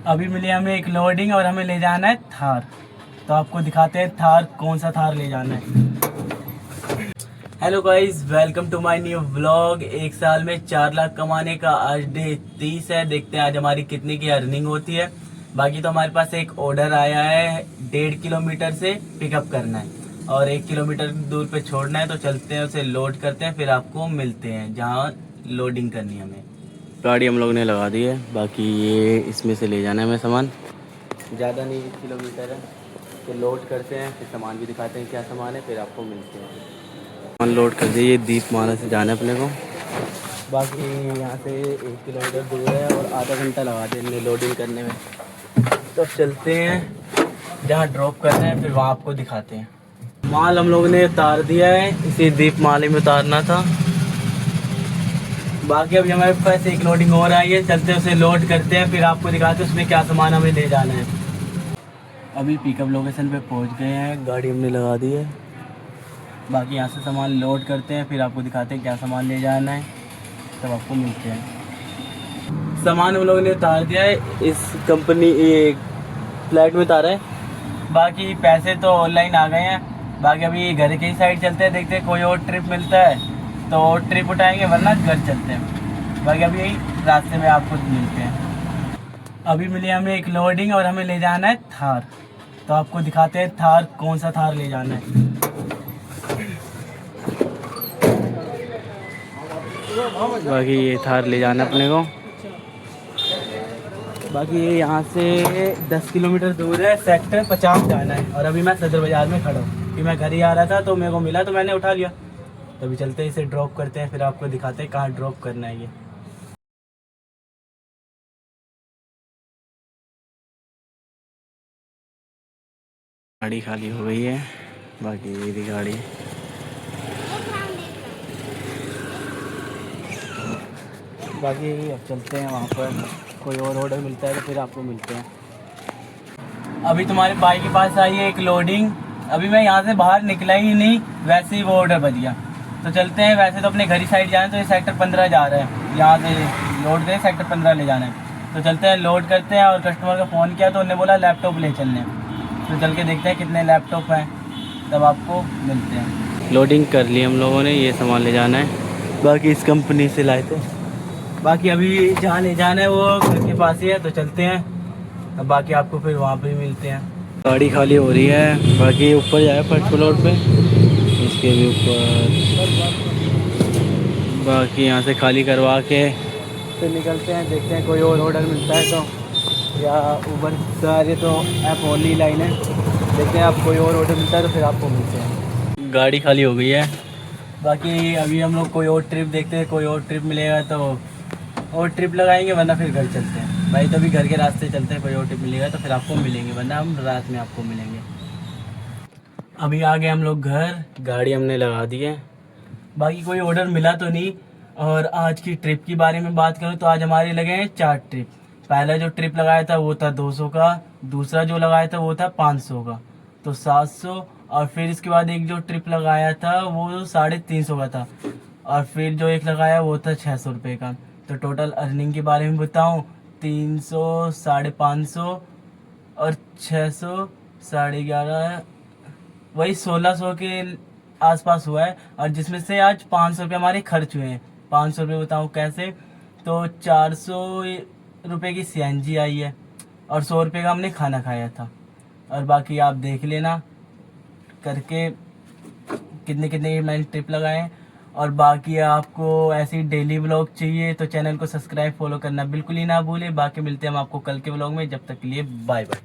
अभी मिली हमें एक लोडिंग और हमें ले जाना है थार। तो आपको दिखाते हैं थार, कौन सा थार ले जाना है। Hello guys, welcome to my new vlog. एक साल में 4 लाख कमाने का आज डे 30 है। देखते हैं आज हमारी कितने की अर्निंग होती है। बाकी तो हमारे पास एक ऑर्डर आया है, 1.5 किलोमीटर से पिकअप करना है और 1 किलोमीटर दूर पे छोड़ना है। तो चलते हैं, उसे लोड करते हैं, फिर आपको मिलते हैं जहाँ लोडिंग करनी है हमें। गाड़ी हम लोग ने लगा दी है, बाकी ये इसमें से ले जाना है हमें सामान। ज़्यादा नहीं, 1 किलोमीटर है। तो लोड करते हैं, फिर सामान भी दिखाते हैं क्या सामान है, फिर आपको मिलते हैं। सामान लोड कर दिए, दीपमाला से जाना है अपने को। बाकी यहाँ से 1 किलोमीटर दूर है और आधा घंटा लगा देंगे लोडिंग करने में। तो चलते हैं जहाँ ड्रॉप करना है, फिर वहाँ आपको दिखाते हैं। माल हम लोगों ने उतार दिया है, इसी दीपमाला में उतारना था। बाकी अभी हमारे पास एक लोडिंग और आई है, चलते हैं उसे लोड करते हैं, फिर आपको दिखाते हैं उसमें क्या सामान हमें ले जाना है। अभी पिकअप लोकेशन पे पहुंच गए हैं, गाड़ी हमने लगा दी है। बाकी यहाँ से सामान लोड करते हैं, फिर आपको दिखाते हैं क्या सामान ले जाना है, तब आपको मिलते हैं। सामान हम लोगों ने उतार दिया है, इस कंपनी फ्लैट में उतारा है। बाकी पैसे तो ऑनलाइन आ गए हैं। बाकी अभी घर की साइड चलते हैं, देखते हैं कोई और ट्रिप मिलता है तो ट्रिप उठाएंगे, वरना घर चलते हैं। बाकी अभी यही रास्ते में आपको मिलते हैं। अभी मिली हमें एक लोडिंग और हमें ले जाना है थार। तो आपको दिखाते हैं थार, कौन सा थार ले जाना है। बाकी ये थार ले जाना है अपने को। बाकी ये यहाँ से 10 किलोमीटर दूर है, सेक्टर 50 जाना है। और अभी मैं सदर बाज़ार में खड़ा हूँ कि मैं घर ही आ रहा था तो मेरे को मिला तो मैंने उठा लिया। तो अभी चलते हैं, इसे ड्रॉप करते हैं, फिर आपको दिखाते हैं कहाँ ड्रॉप करना है ये। गाड़ी खाली हो गई है, बाकी ये भी गाड़ी। बाकी अब चलते हैं, वहाँ पर कोई और ऑर्डर मिलता है तो फिर आपको मिलते हैं। अभी तुम्हारे भाई के पास आई है एक लोडिंग। अभी मैं यहाँ से बाहर निकला ही नहीं, वैसे ही वो ऑर्डर बच गया। तो चलते हैं, वैसे तो अपने घर ही साइड जाना है, तो ये सेक्टर 15 जा रहा है। यहाँ से लोड दे, सेक्टर 15 ले जाना है। तो चलते हैं, लोड करते हैं। और कस्टमर का फ़ोन किया तो उन्होंने बोला लैपटॉप ले चलने। तो चल के देखते हैं कितने लैपटॉप हैं, तब आपको मिलते हैं। लोडिंग कर ली हम लोगों ने, ये सामान ले जाना है। बाकी इस कंपनी से लाए थे। बाकी अभी जहाँ ले जाना है वो घर के पास ही है, तो चलते हैं। अब बाकी आपको फिर वहाँ पे मिलते हैं। गाड़ी खाली हो रही है, बाकी ऊपर जाए फर्स्ट फ्लोर पे, इसके भी ऊपर। बाकी यहाँ से खाली करवा के फिर निकलते हैं, देखते हैं कोई और ऑर्डर मिलता है तो, या ऊबर सारे तो ऐप ओनली लाइन है। देखते हैं आप कोई और ऑर्डर मिलता है तो फिर आपको मिलते हैं। गाड़ी खाली हो गई है। बाकी अभी हम लोग कोई और ट्रिप देखते हैं, कोई और ट्रिप मिलेगा तो और ट्रिप लगाएंगे, वरना फिर घर चलते हैं। भाई तो अभी घर के रास्ते चलते हैं, कोई और ट्रिप मिलेगा तो फिर आपको मिलेंगे, वरना हम रात में आपको मिलेंगे। अभी आ गए हम लोग घर, गाड़ी हमने लगा दी है। बाकी कोई ऑर्डर मिला तो नहीं। और आज की ट्रिप के बारे में बात करूँ तो आज हमारे लगे हैं 4 ट्रिप। पहला जो ट्रिप लगाया था वो था 200 का, दूसरा जो लगाया था वो था 500 का, तो 700। और फिर इसके बाद एक जो ट्रिप लगाया था वो 350 का था। और फिर जो एक लगाया वो था 600 रुपये का। तो टोटल अर्निंग के बारे में बताऊँ, 300, 550 और 600, 11.5, वही 1600 के आसपास हुआ है। और जिसमें से आज 500 रुपये हमारे खर्च हुए हैं। 500 रुपये बताऊँ कैसे, तो 400 रुपये की CNG आई है और 100 रुपये का हमने खाना खाया था। और बाकी आप देख लेना करके कितने कितने मैंने ट्रिप लगाए हैं। और बाकी आपको ऐसी डेली व्लॉग चाहिए तो चैनल को सब्सक्राइब फॉलो करना बिल्कुल ही ना भूलें। बाकी मिलते हैं हम आपको कल के व्लॉग में, जब तक के लिए बाय बाय।